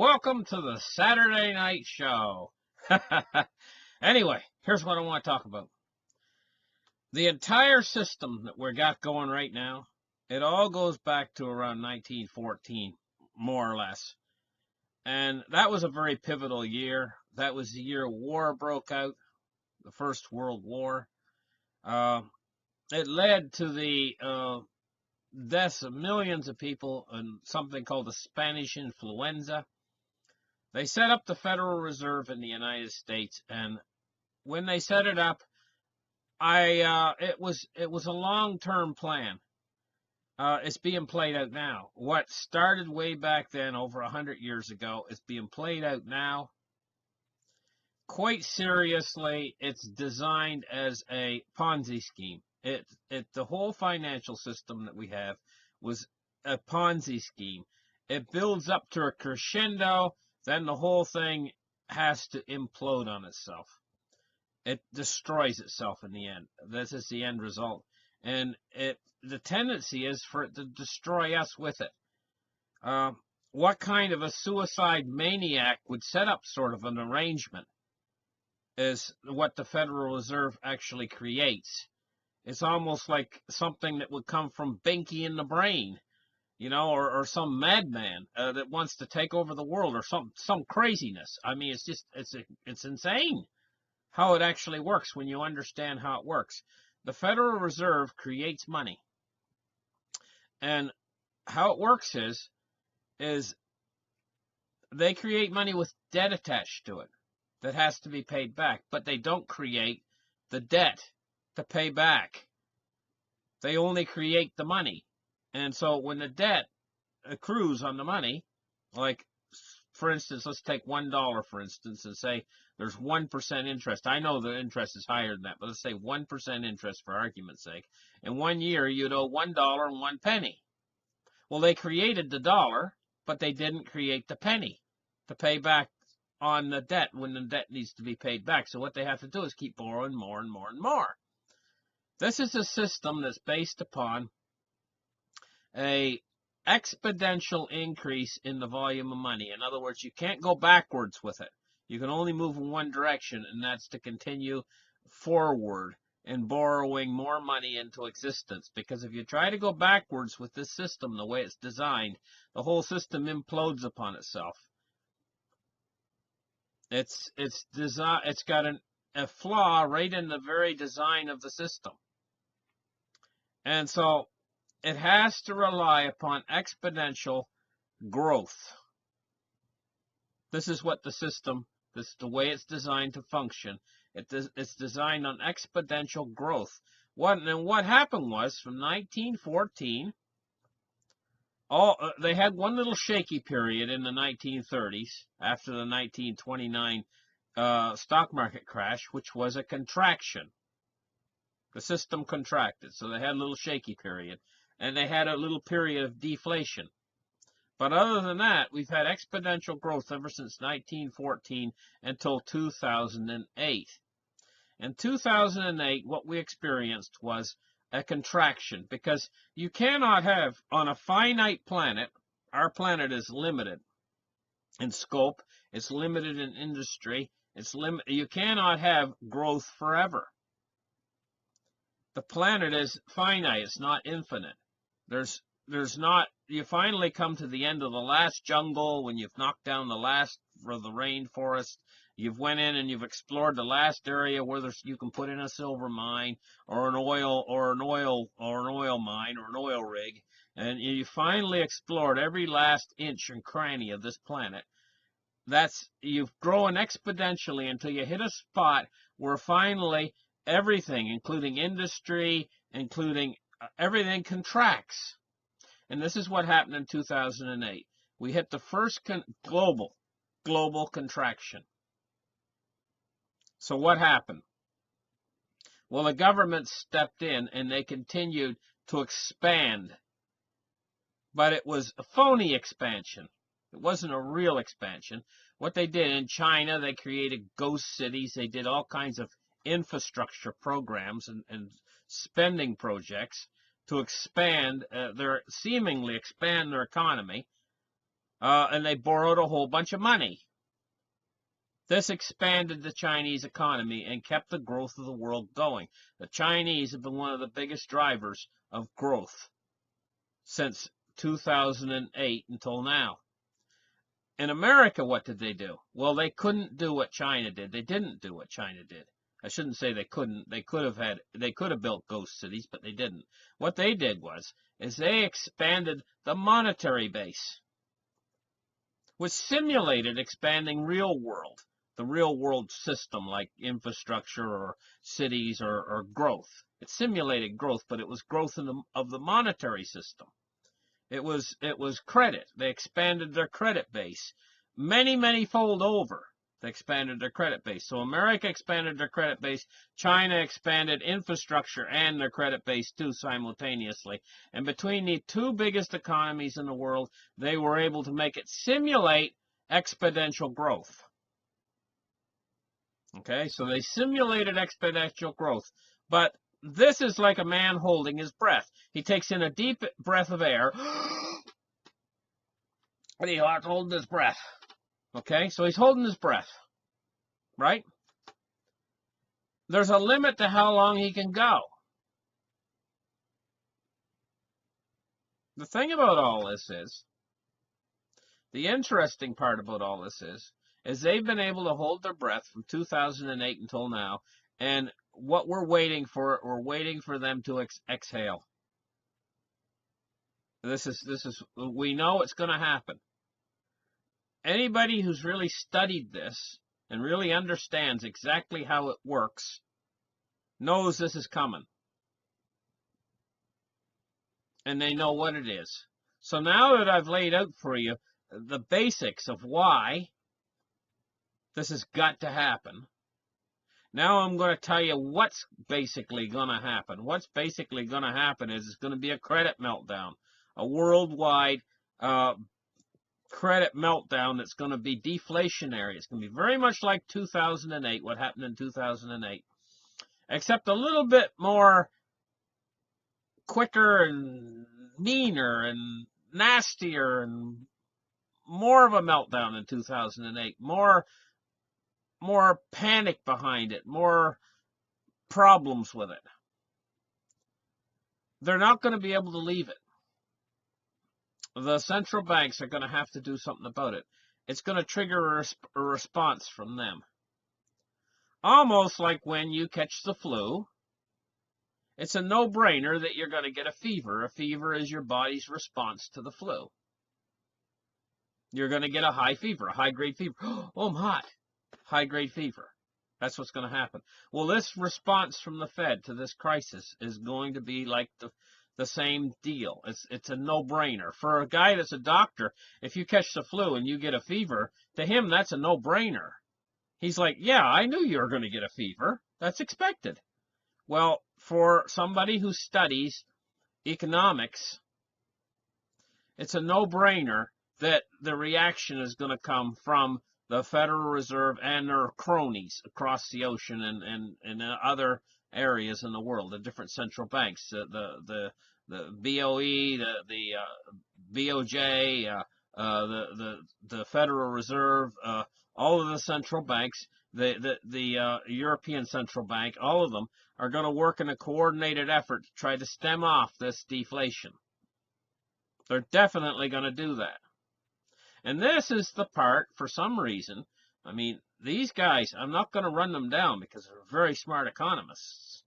Welcome to the Saturday Night Show. Anyway, here's what I want to talk about. The entire system that we got going right now, it all goes back to around 1914, more or less. And that was a very pivotal year. That was the year war broke out, the First World War. It led to the deaths of millions of people in something called the Spanish influenza. They set up the Federal Reserve in the United States, and when they set it up, it was a long-term plan. It's being played out now. What started way back then, over 100 years ago, is being played out now. Quite seriously, it's designed as a Ponzi scheme. The whole financial system that we have was a Ponzi scheme. It builds up to a crescendo, then the whole thing has to implode on itself. It destroys itself in the end. This is the end result. And the tendency is for it to destroy us with it. What kind of a suicide maniac would set up sort of an arrangement is what the Federal Reserve actually creates. It's almost like something that would come from Binky in the Brain, or some madman that wants to take over the world, or some craziness. I mean, it's insane how it actually works when you understand how it works. The Federal Reserve creates money, and how it works is they create money with debt attached to it that has to be paid back, but they don't create the debt to pay back. They only create the money. And so when the debt accrues on the money, like, for instance, let's take $1, for instance, and say there's 1% interest. I know the interest is higher than that, but let's say 1% interest for argument's sake. In 1 year, you'd owe $1.01. Well, they created the dollar, but they didn't create the penny to pay back on the debt when the debt needs to be paid back. So what they have to do is keep borrowing more and more and more. This is a system that's based upon a exponential increase in the volume of money. In other words, you can't go backwards with it. You can only move in one direction, and that's to continue forward and borrowing more money into existence. Because if you try to go backwards with this system, the way it's designed, the whole system implodes upon itself. It's got a flaw right in the very design of the system. And so it has to rely upon exponential growth. This is what the system, this is the way it's designed to function. It's designed on exponential growth. What happened was, from 1914, they had one little shaky period in the 1930s after the 1929 stock market crash, which was a contraction. The system contracted, so they had a little shaky period, and they had a little period of deflation. But other than that, we've had exponential growth ever since 1914 until 2008. In 2008, what we experienced was a contraction, because you cannot have, on a finite planet, our planet is limited in scope, it's limited in industry, you cannot have growth forever. The planet is finite, it's not infinite. There's not, you finally come to the end of the last jungle when you've knocked down the last of the rainforest. You've went in and you've explored the last area where you can put in a silver mine or an oil mine or an oil rig, and you finally explored every last inch and cranny of this planet. You've grown exponentially until you hit a spot where finally everything, including industry, including everything, contracts. And this is what happened in 2008. We hit the first global contraction. So what happened? Well, the government stepped in and they continued to expand. But it was a phony expansion. It wasn't a real expansion. What they did in China, they created ghost cities. They did all kinds of infrastructure programs and spending projects to seemingly expand their economy. and they borrowed a whole bunch of money. This expanded the Chinese economy and kept the growth of the world going. The Chinese have been one of the biggest drivers of growth since 2008 until now. In America, what did they do? Well, they couldn't do what China did. They didn't do what China did. I shouldn't say they couldn't. They could have built ghost cities, but they didn't. What they did is they expanded the monetary base, which simulated expanding the real world system, like infrastructure or cities or growth. It simulated growth, but it was growth of the monetary system. It was credit. They expanded their credit base many fold over. They expanded their credit base. So America expanded their credit base. China expanded infrastructure and their credit base too simultaneously. And between the two biggest economies in the world, they were able to make it simulate exponential growth. Okay, so they simulated exponential growth. But this is like a man holding his breath. He takes in a deep breath of air, and he holds his breath. Okay, so he's holding his breath, right? There's a limit to how long he can go. The thing about all this is, the interesting part about all this is they've been able to hold their breath from 2008 until now, and what we're waiting for them to exhale. We know it's going to happen. Anybody who's really studied this and really understands exactly how it works knows this is coming. And they know what it is. So now that I've laid out for you the basics of why this has got to happen, now I'm going to tell you what's basically going to happen. What's basically going to happen is it's going to be a credit meltdown, a worldwide credit meltdown that's going to be deflationary. It's going to be very much like 2008, what happened in 2008, except a little bit more quicker and meaner and nastier and more of a meltdown in 2008, more panic behind it, more problems with it. They're not going to be able to leave it. The central banks are going to have to do something about it. It's going to trigger a response from them. Almost like when you catch the flu, it's a no-brainer that you're going to get a fever. A fever is your body's response to the flu. You're going to get a high fever, a high-grade fever. Oh, I'm hot. High-grade fever. That's what's going to happen. Well, this response from the Fed to this crisis is going to be like the same deal. It's a no-brainer. For a guy that's a doctor, if you catch the flu and you get a fever, to him, that's a no-brainer. He's like, yeah, I knew you were going to get a fever. That's expected. Well, for somebody who studies economics, it's a no-brainer that the reaction is going to come from the Federal Reserve and their cronies across the ocean and other areas in the world, the different central banks, the BOE, the BOJ, the Federal Reserve, all of the central banks, the European Central Bank, all of them are going to work in a coordinated effort to try to stem off this deflation. They're definitely going to do that. And this is the part, for some reason, I mean, these guys, I'm not going to run them down because they're very smart economists.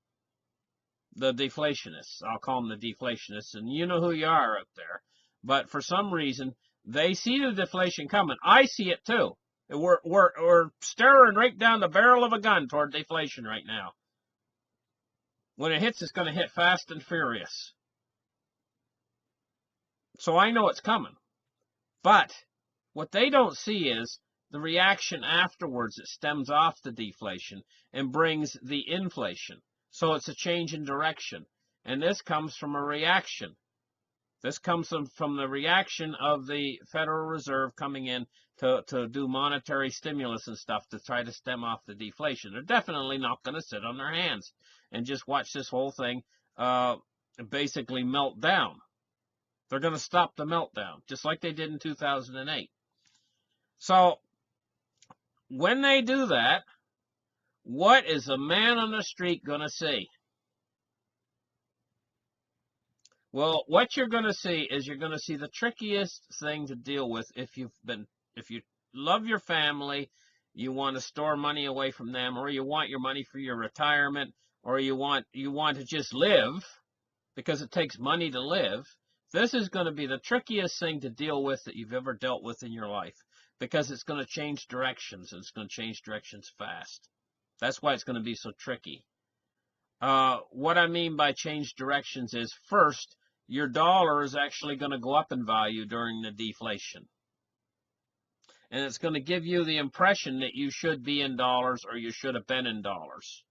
The deflationists, I'll call them the deflationists, and you know who you are out there. But for some reason, they see the deflation coming. I see it too. We're staring right down the barrel of a gun toward deflation right now. When it hits, it's going to hit fast and furious. So I know it's coming. But what they don't see is the reaction afterwards that stems off the deflation and brings the inflation. So it's a change in direction. And this comes from a reaction. This comes from the reaction of the Federal Reserve coming in to do monetary stimulus and stuff to try to stem off the deflation. They're definitely not going to sit on their hands and just watch this whole thing basically melt down. They're going to stop the meltdown, just like they did in 2008. So when they do that, what is a man on the street going to see? Well, what you're going to see is you're going to see the trickiest thing to deal with if you love your family, you want to store money away from them, or you want your money for your retirement, or you want to just live because it takes money to live. This is going to be the trickiest thing to deal with that you've ever dealt with in your life, because it's going to change directions, and it's going to change directions fast. That's why it's going to be so tricky. What I mean by change directions is, first, your dollar is actually going to go up in value during the deflation. And it's going to give you the impression that you should be in dollars, or you should have been in dollars.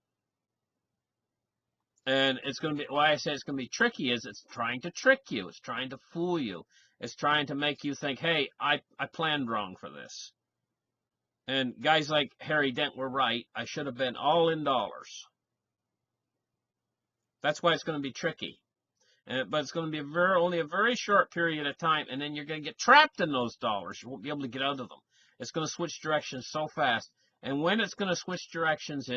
And it's going to be, why I say it's going to be tricky is it's trying to trick you. It's trying to fool you. It's trying to make you think, hey, I planned wrong for this. And guys like Harry Dent were right. I should have been all in dollars. That's why it's going to be tricky. But it's going to be only a very short period of time, and then you're going to get trapped in those dollars. You won't be able to get out of them. It's going to switch directions so fast. And when it's going to switch directions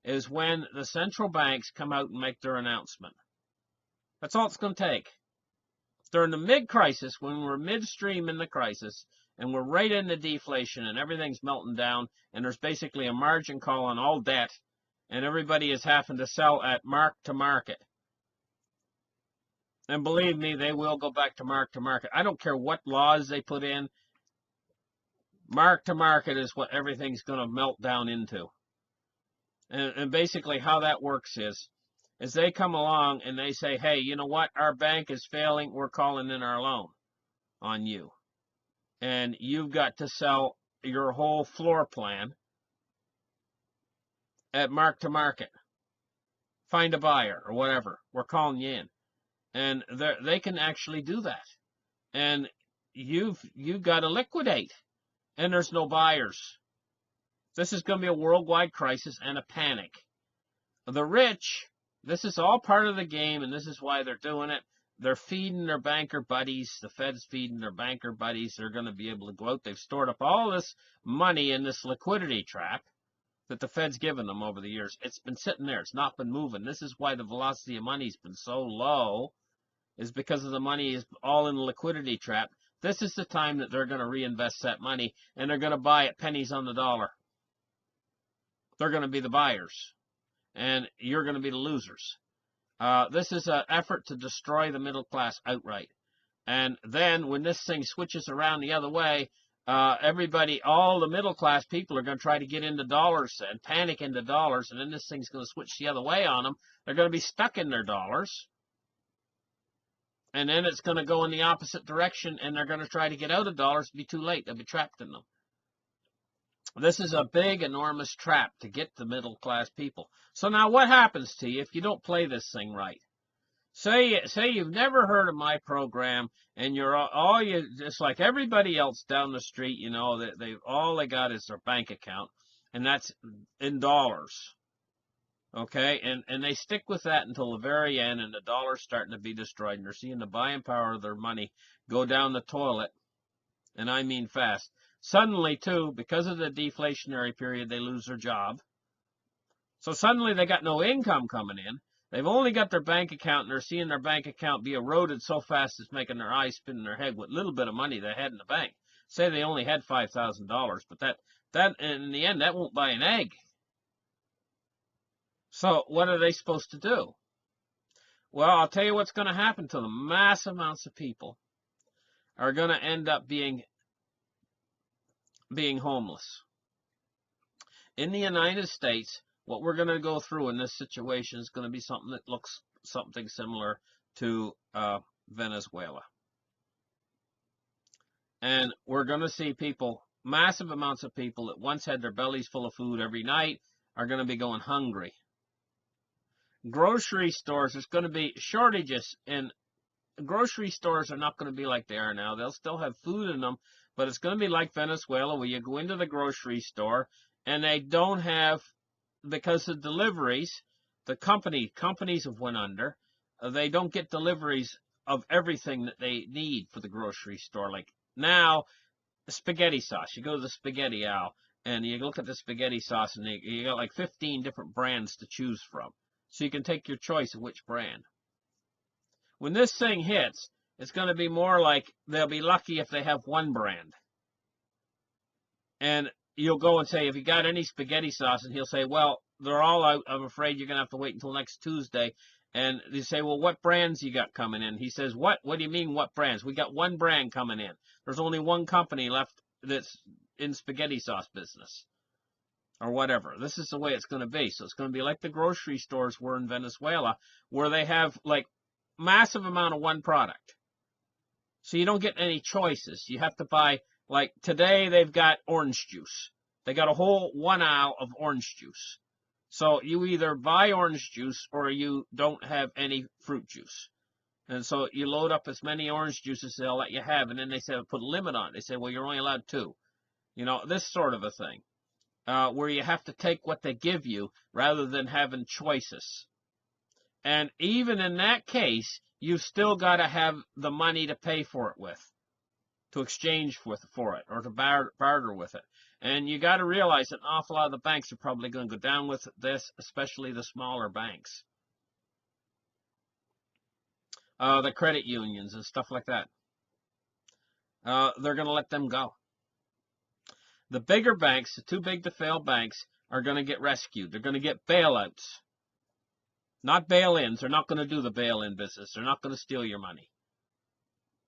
is when the central banks come out and make their announcement. That's all it's going to take. During the mid-crisis, when we're midstream in the crisis, and we're right into deflation, and everything's melting down, and there's basically a margin call on all debt, and everybody is having to sell at mark to market. And believe me, they will go back to mark. I don't care what laws they put in. Mark to market is what everything's going to melt down into. And basically how that works is they come along and they say, hey, you know what? Our bank is failing. We're calling in our loan on you. And you've got to sell your whole floor plan at mark to market. Find a buyer or whatever. We're calling you in. And they can actually do that. And you've got to liquidate. And there's no buyers. This is going to be a worldwide crisis and a panic. The rich, this is all part of the game, and this is why they're doing it. They're feeding their banker buddies. The Fed's feeding their banker buddies. They're going to be able to go out. They've stored up all this money in this liquidity trap that the Fed's given them over the years. It's been sitting there. It's not been moving. This is why the velocity of money's been so low, is because of the money is all in the liquidity trap. This is the time that they're going to reinvest that money, and they're going to buy at pennies on the dollar. They're going to be the buyers, and you're going to be the losers. This is an effort to destroy the middle class outright. And then when this thing switches around the other way, all the middle class people are going to try to get into dollars and panic into dollars, and then this thing's going to switch the other way on them. They're going to be stuck in their dollars. And then it's going to go in the opposite direction, and they're going to try to get out of dollars. It'll be too late. They'll be trapped in them. This is a big, enormous trap to get the middle class people. So now what happens to you if you don't play this thing right? Say you've never heard of my program, and you're just like everybody else down the street, you know, all they got is their bank account, and that's in dollars. Okay, and they stick with that until the very end, and the dollar's starting to be destroyed, and they're seeing the buying power of their money go down the toilet, and I mean fast. Suddenly, too, because of the deflationary period, they lose their job. So suddenly they got no income coming in. They've only got their bank account, and they're seeing their bank account be eroded so fast it's making their eyes spin in their head with little bit of money they had in the bank. Say they only had $5,000, but that in the end, that won't buy an egg. So what are they supposed to do? Well, I'll tell you what's going to happen to them. Mass amounts of people are going to end up being homeless. In the United States, what we're going to go through in this situation is going to be something that looks something similar to Venezuela. And we're going to see people, massive amounts of people that once had their bellies full of food every night are going to be going hungry. Grocery stores, there's going to be shortages, and grocery stores are not going to be like they are now. They'll still have food in them, but it's going to be like Venezuela, where you go into the grocery store and they don't have, because of deliveries, the companies have went under. They don't get deliveries of everything that they need for the grocery store. Like now, spaghetti sauce. You go to the spaghetti aisle and you look at the spaghetti sauce and you got like 15 different brands to choose from. So you can take your choice of which brand. When this thing hits, it's going to be more like they'll be lucky if they have one brand. And you'll go and say, have you got any spaghetti sauce? And he'll say, well, they're all out. I'm afraid you're going to have to wait until next Tuesday. And you say, well, what brands you got coming in? He says, what? What do you mean, what brands? We got one brand coming in. There's only one company left that's in spaghetti sauce business or whatever. This is the way it's going to be. So it's going to be like the grocery stores were in Venezuela, where they have like massive amount of one product. So you don't get any choices. You have to buy, like today they've got orange juice. They got a whole one aisle of orange juice. So you either buy orange juice or you don't have any fruit juice. And so you load up as many orange juices they'll let you have, and then they say, put a limit on it. They say, well, you're only allowed 2. You know, this sort of a thing, where you have to take what they give you rather than having choices. And even in that case, you've still got to have the money to pay for it with, to exchange for it, or to barter with it. And you got to realize that an awful lot of the banks are probably going to go down with this, especially the smaller banks. The credit unions and stuff like that. They're going to let them go. The bigger banks, the too big to fail banks, are going to get rescued. They're going to get bailouts. Not bail-ins. They're not going to do the bail-in business. They're not going to steal your money.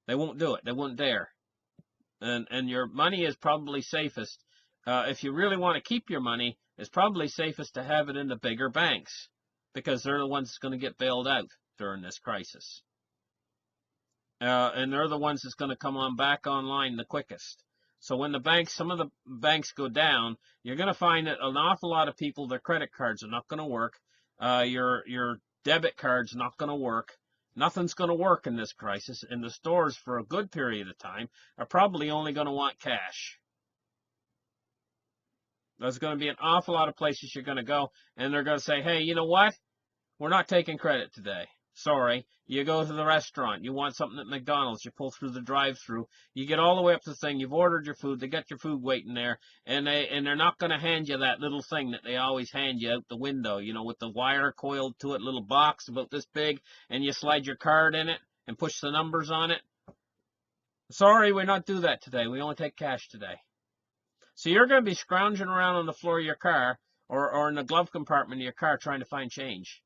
They won't do it. They won't dare. And your money is probably safest. If you really want to keep your money, it's probably safest to have it in the bigger banks, because they're the ones that's going to get bailed out during this crisis. And they're the ones that's going to come on back online the quickest. So when some of the banks go down, you're going to find that an awful lot of people, their credit cards are not going to work. Your debit card's not going to work. Nothing's going to work in this crisis, and the stores for a good period of time are probably only going to want cash. There's going to be an awful lot of places you're going to go, and they're going to say, hey, you know what? We're not taking credit today. Sorry. You go to the restaurant. You want something at McDonald's. You pull through the drive-thru. You get all the way up to the thing. You've ordered your food. They got your food waiting there, and they're not going to hand you that little thing that they always hand you out the window, you know, with the wire coiled to it, little box about this big, and you slide your card in it and push the numbers on it. Sorry, we not do that today. We only take cash today. So you're going to be scrounging around on the floor of your car or in the glove compartment of your car trying to find change.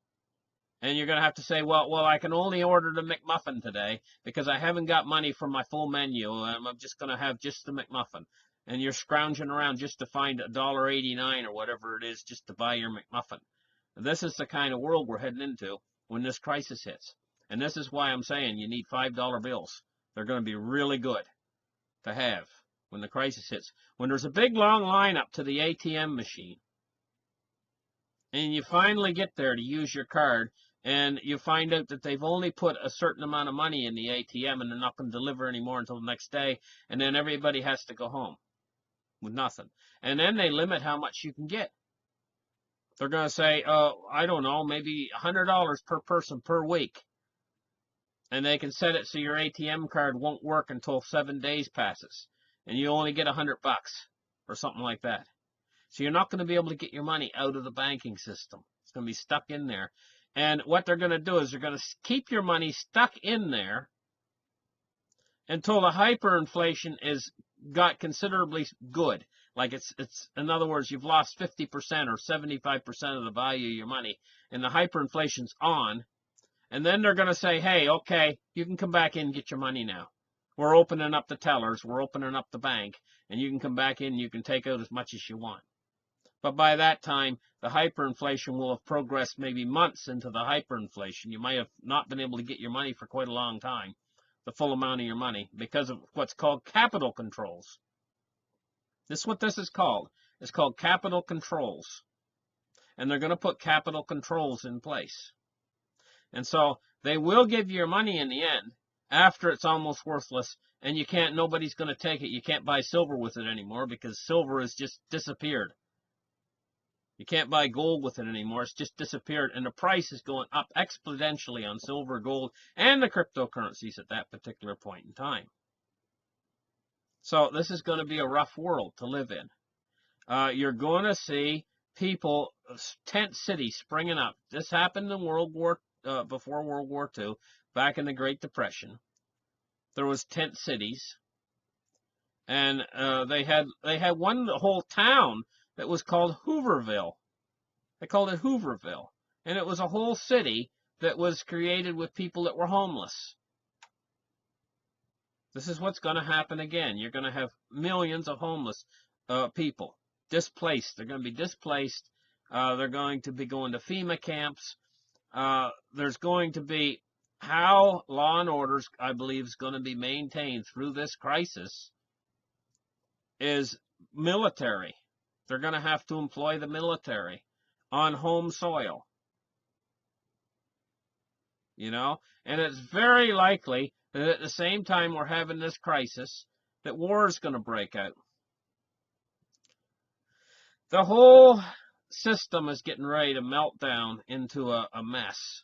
And you're going to have to say, well, I can only order the McMuffin today because I haven't got money for my full menu. I'm just going to have just the McMuffin. And you're scrounging around just to find $1.89 or whatever it is just to buy your McMuffin. This is the kind of world we're heading into when this crisis hits. And this is why I'm saying you need $5 bills. They're going to be really good to have when the crisis hits. When there's a big long line up to the ATM machine, and you finally get there to use your card, and you find out that they've only put a certain amount of money in the ATM and they're not going to deliver anymore until the next day, and then everybody has to go home with nothing. And then they limit how much you can get. They're going to say, I don't know, maybe $100 per person per week. And they can set it so your ATM card won't work until 7 days passes, and you only get $100 or something like that. So you're not going to be able to get your money out of the banking system. It's going to be stuck in there. And what they're going to do is they're going to keep your money stuck in there until the hyperinflation is got considerably good. Like it's in other words, you've lost 50% or 75% of the value of your money, and the hyperinflation's on. And then they're going to say, hey, okay, you can come back in and get your money now. We're opening up the tellers, we're opening up the bank, and you can come back in and you can take out as much as you want. But by that time, the hyperinflation will have progressed maybe months into the hyperinflation. You might have not been able to get your money for quite a long time, the full amount of your money, because of what's called capital controls. This is what this is called. It's called capital controls. And they're going to put capital controls in place. And so they will give you your money in the end after it's almost worthless, and nobody's going to take it. You can't buy silver with it anymore because silver has just disappeared. You can't buy gold with it anymore. It's just disappeared, and the price is going up exponentially on silver, gold, and the cryptocurrencies at that particular point in time. So this is going to be a rough world to live in. You're going to see people, tent cities springing up. This happened in before World War II, back in the Great Depression. There was tent cities, and they had one whole town that was called Hooverville. They called it Hooverville, and it was a whole city that was created with people that were homeless. This is what's going to happen again. You're going to have millions of homeless people displaced. They're going to be displaced. They're going to be going to FEMA camps. There's going to be how law and orders, I believe, is going to be maintained through this crisis is military. They're going to have to employ the military on home soil. You know, and it's very likely that at the same time we're having this crisis, that war is going to break out. The whole system is getting ready to melt down into a mess.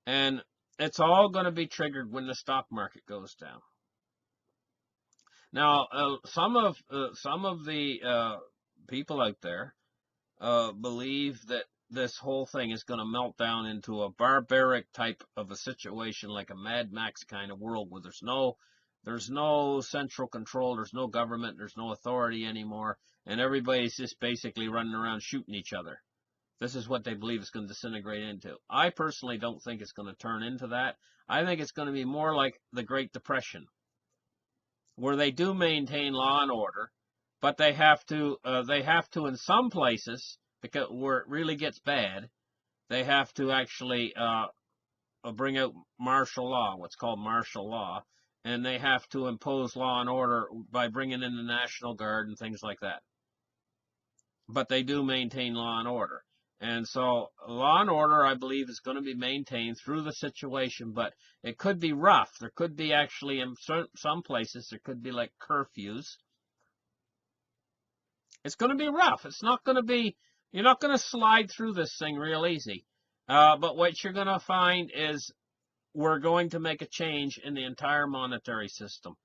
And it's all going to be triggered when the stock market goes down. Now, some of the people out there believe that this whole thing is going to melt down into a barbaric type of a situation, like a Mad Max kind of world, where there's no central control, there's no government, there's no authority anymore, and everybody's just basically running around shooting each other. This is what they believe it's going to disintegrate into. I personally don't think it's going to turn into that. I think it's going to be more like the Great Depression, where they do maintain law and order, but they have to in some places, because where it really gets bad, they have to actually bring out martial law, what's called martial law, and they have to impose law and order by bringing in the National Guard and things like that. But they do maintain law and order. And so law and order, I believe, is going to be maintained through the situation, but it could be rough. There could be actually, in some places, there could be like curfews. It's going to be rough. It's not going to be, you're not going to slide through this thing real easy. But what you're going to find is we're going to make a change in the entire monetary system.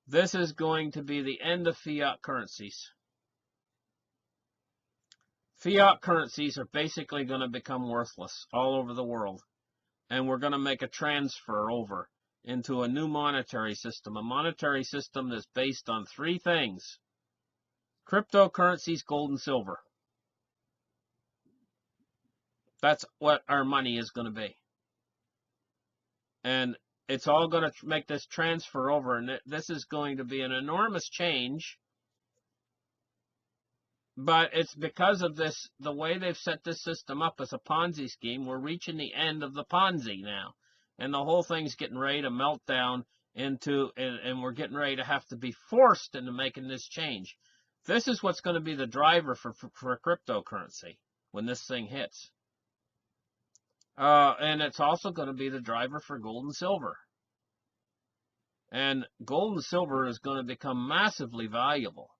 This is going to be the end of fiat currencies. Fiat currencies are basically going to become worthless all over the world. And we're going to make a transfer over into a new monetary system. A monetary system that's based on three things: cryptocurrencies, gold, and silver. That's what our money is going to be. And it's all going to make this transfer over. And this is going to be an enormous change. But it's because of this, the way they've set this system up as a Ponzi scheme. We're reaching the end of the Ponzi now. And the whole thing's getting ready to melt down into, and we're getting ready to have to be forced into making this change. This is what's going to be the driver for cryptocurrency when this thing hits. And it's also going to be the driver for gold and silver. And gold and silver is going to become massively valuable.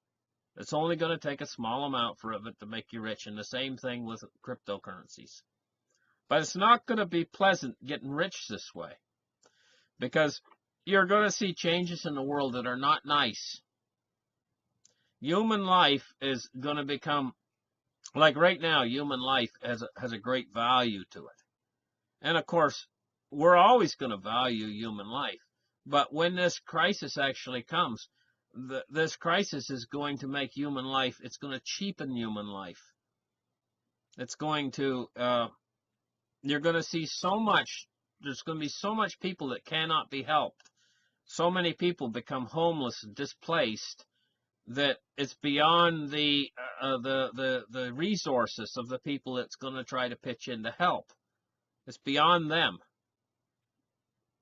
It's only going to take a small amount for it to make you rich, and the same thing with cryptocurrencies. But it's not going to be pleasant getting rich this way, because you're going to see changes in the world that are not nice. Human life is going to become, like right now, human life has a great value to it. And of course, we're always going to value human life. But when this crisis actually comes, this crisis is going to make human life, it's going to cheapen human life. It's going to, you're going to see so much, there's going to be so much people that cannot be helped. So many people become homeless and displaced that it's beyond the resources of the people that's going to try to pitch in to help. It's beyond them.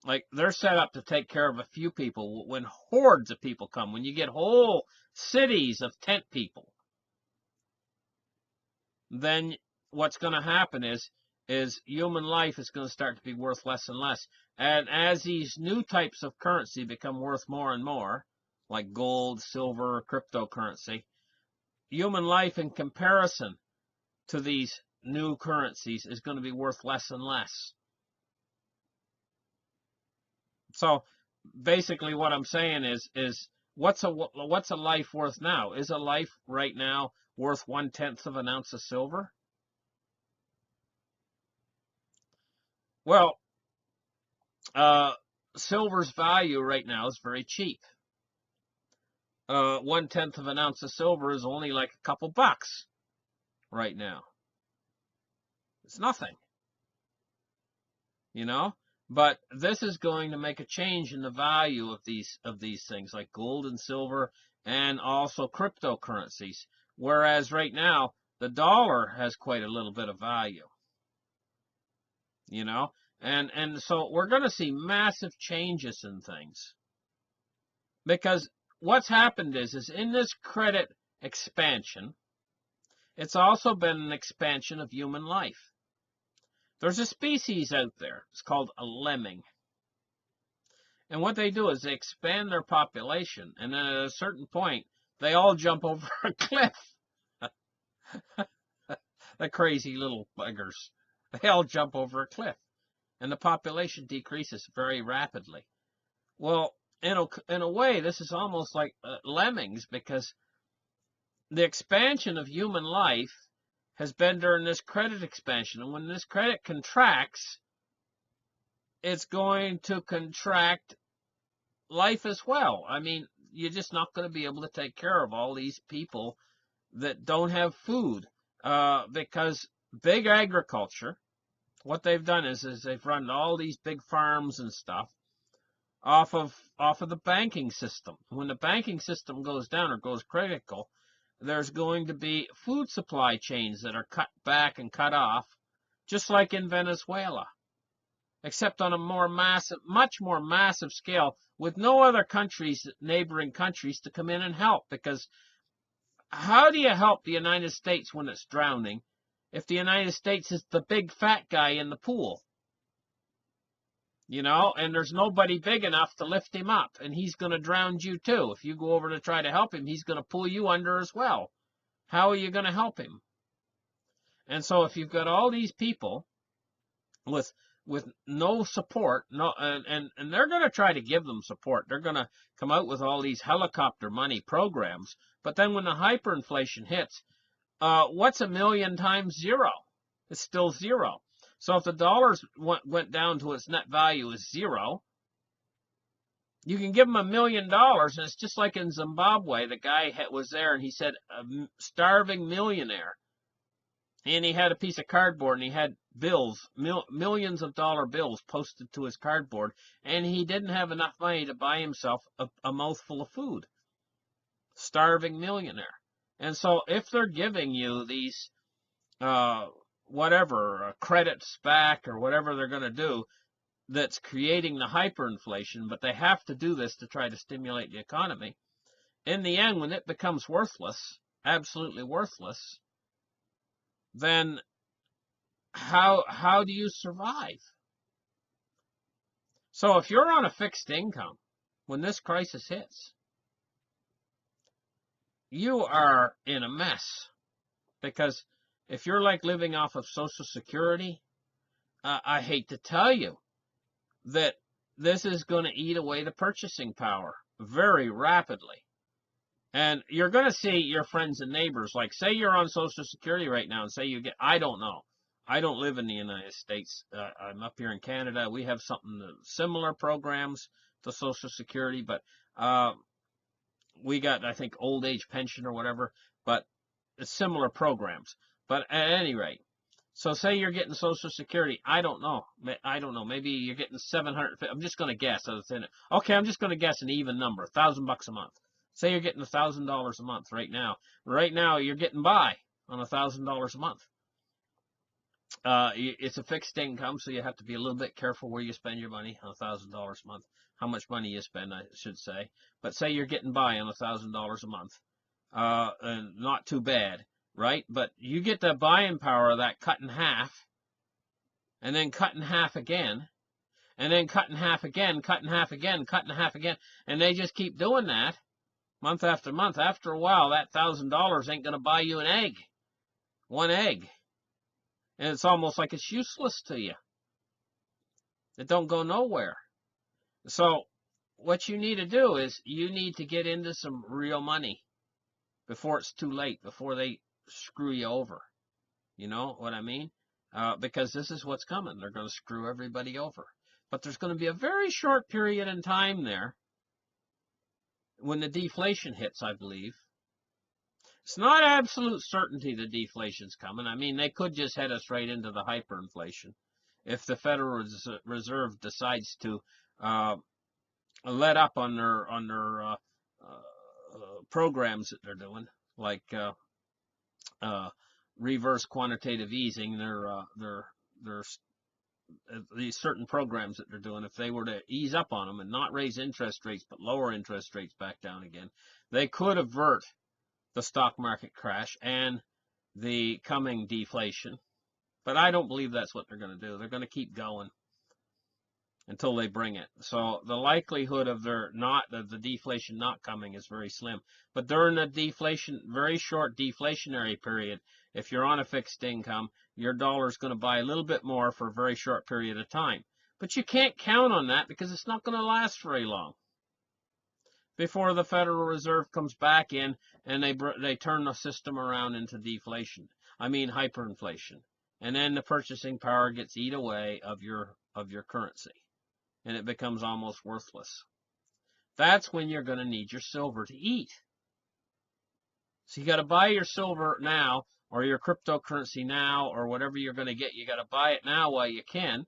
Like, they're set up to take care of a few people. When hordes of people come, when you get whole cities of tent people, then what's going to happen is human life is going to start to be worth less and less. And as these new types of currency become worth more and more, like gold, silver, cryptocurrency, human life in comparison to these new currencies is going to be worth less and less. So basically what I'm saying is what's a life worth now? Is a life right now worth 1/10 of an ounce of silver? Well, silver's value right now is very cheap. 1/10 of an ounce of silver is only like a couple bucks right now. It's nothing, you know? But this is going to make a change in the value of these things like gold and silver and also cryptocurrencies. Whereas right now, the dollar has quite a little bit of value, you know? And so we're going to see massive changes in things. Because what's happened is in this credit expansion, it's also been an expansion of human life. There's a species out there. It's called a lemming. And what they do is they expand their population, and then at a certain point, they all jump over a cliff. The crazy little buggers. They all jump over a cliff, and the population decreases very rapidly. Well, in a way, this is almost like lemmings, because the expansion of human life has been during this credit expansion. And when this credit contracts, it's going to contract life as well. I mean, you're just not going to be able to take care of all these people that don't have food. Because big agriculture, what they've done is they've run all these big farms and stuff off of the banking system. When the banking system goes down or goes critical, there's going to be food supply chains that are cut back and cut off, just like in Venezuela, except on a much more massive scale, with no other countries, neighboring countries, to come in and help. Because how do you help the United States when it's drowning if the United States is the big fat guy in the pool? You know, and there's nobody big enough to lift him up, and he's going to drown you too. If you go over to try to help him, he's going to pull you under as well. How are you going to help him? And so if you've got all these people with no support, and they're going to try to give them support. They're going to come out with all these helicopter money programs. But then when the hyperinflation hits, what's a million times zero? It's still zero. So if the dollar went down to its net value is zero, you can give them $1 million, and it's just like in Zimbabwe. The guy was there, and he said, a starving millionaire. And he had a piece of cardboard, and he had bills, millions of dollar bills posted to his cardboard, and he didn't have enough money to buy himself a mouthful of food. Starving millionaire. And so if they're giving you these credits back or whatever they're going to do, that's creating the hyperinflation, but they have to do this to try to stimulate the economy. In the end, when it becomes worthless, absolutely worthless, then how do you survive? So if you're on a fixed income, when this crisis hits, you are in a mess. Because if you're like living off of Social Security, I hate to tell you that this is going to eat away the purchasing power very rapidly. And you're going to see your friends and neighbors, like say you're on Social Security right now and say you get, I don't know. I don't live in the United States. I'm up here in Canada. We have similar programs to Social Security, but we got, I think, old age pension or whatever, but it's similar programs. But at any rate, so say you're getting Social Security. I don't know. Maybe you're getting 750. I'm just going to guess. Okay, I'm just going to guess an even number, $1,000 a month. Say you're getting $1,000 a month right now. Right now, you're getting by on $1,000 a month. It's a fixed income, so you have to be a little bit careful where you spend your money on $1,000 a month. How much money you spend, I should say. But say you're getting by on $1,000 a month. And not too bad, right? But you get the buying power of that cut in half, and then cut in half again, and then cut in half again, cut in half again, cut in half again, and they just keep doing that month after month. After a while, that $1,000 ain't going to buy you an egg. one egg. And it's almost like it's useless to you. It don't go nowhere. So what you need to do is you need to get into some real money before it's too late, before they screw you over. You know what I mean? Because this is what's coming. They're going to screw everybody over. But there's going to be a very short period in time there when the deflation hits, I believe. It's not absolute certainty the deflation's coming. I mean, they could just head us right into the hyperinflation if the Federal Reserve decides to let up on their programs that they're doing, like reverse quantitative easing. These certain programs that they're doing, if they were to ease up on them and not raise interest rates but lower interest rates back down again, they could avert the stock market crash and the coming deflation. But I don't believe that's what they're going to do. They're going to keep going until they bring it. So the likelihood of the deflation not coming is very slim. But during the deflation, very short deflationary period, if you're on a fixed income, your dollar is going to buy a little bit more for a very short period of time. But you can't count on that because it's not going to last very long before the Federal Reserve comes back in and they turn the system around into deflation. I mean hyperinflation. And then the purchasing power gets eat away of your currency, and it becomes almost worthless. That's when you're going to need your silver to eat. So you got to buy your silver now, or your cryptocurrency now, or whatever you're going to get. You got to buy it now while you can.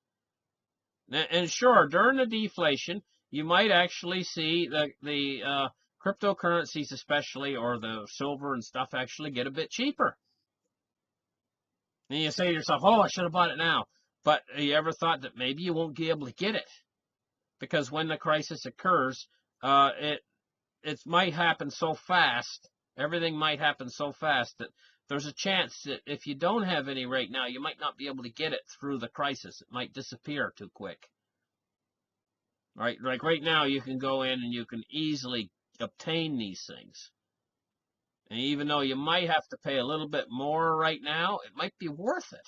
And sure, during the deflation, you might actually see the cryptocurrencies especially, or the silver and stuff, actually get a bit cheaper. And you say to yourself, oh, I should have bought it now. But you ever thought that maybe you won't be able to get it? Because when the crisis occurs, it might happen so fast, everything might happen so fast that there's a chance that if you don't have any right now, you might not be able to get it through the crisis. It might disappear too quick. Right? Like right now, you can go in and you can easily obtain these things. And even though you might have to pay a little bit more right now, it might be worth it.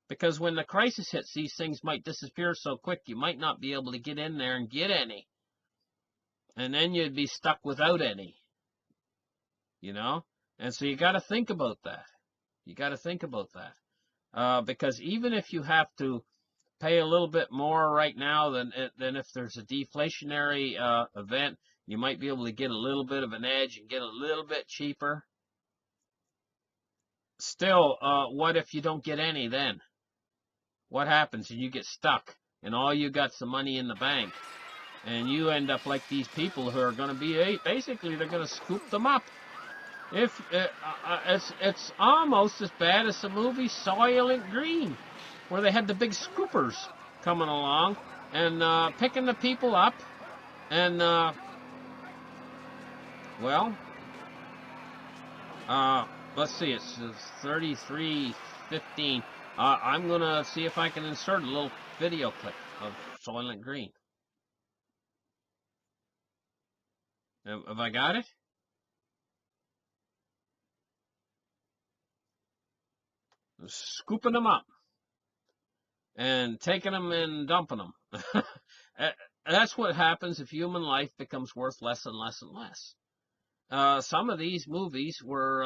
Because when the crisis hits, these things might disappear so quick, you might not be able to get in there and get any. And then you'd be stuck without any. You know? And so you got to think about that. You got to think about that. Because even if you have to pay a little bit more right now than if there's a deflationary event, you might be able to get a little bit of an edge and get a little bit cheaper. Still, what if you don't get any then? What happens? And you get stuck, and all you got's the money in the bank. And you end up like these people who are going to be, basically, they're going to scoop them up. It's almost as bad as the movie Soylent Green, where they had the big scoopers coming along and picking the people up. And, let's see, it's 33:15. I'm going to see if I can insert a little video clip of Soylent Green. Have I got it? Scooping them up and taking them and dumping them. That's what happens if human life becomes worth less and less and less. Some of these movies were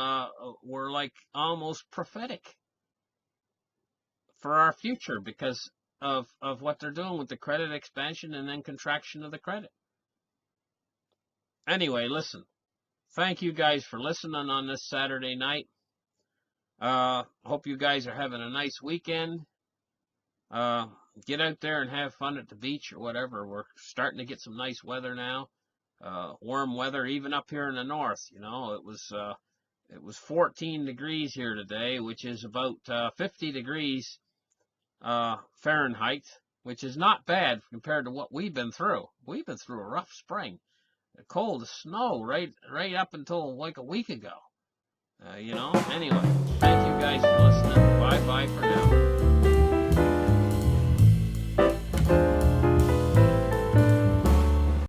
like almost prophetic for our future because of what they're doing with the credit expansion and then contraction of the credit. Anyway, listen. Thank you guys for listening on this Saturday night. Hope you guys are having a nice weekend. Get out there and have fun at the beach or whatever. We're starting to get some nice weather now. Warm weather, even up here in the north. You know, it was 14 degrees here today, which is about 50 degrees Fahrenheit, which is not bad compared to what we've been through. We've been through a rough spring. Cold snow right up until like a week ago. You know, anyway, thank you guys for listening. Bye-bye for now.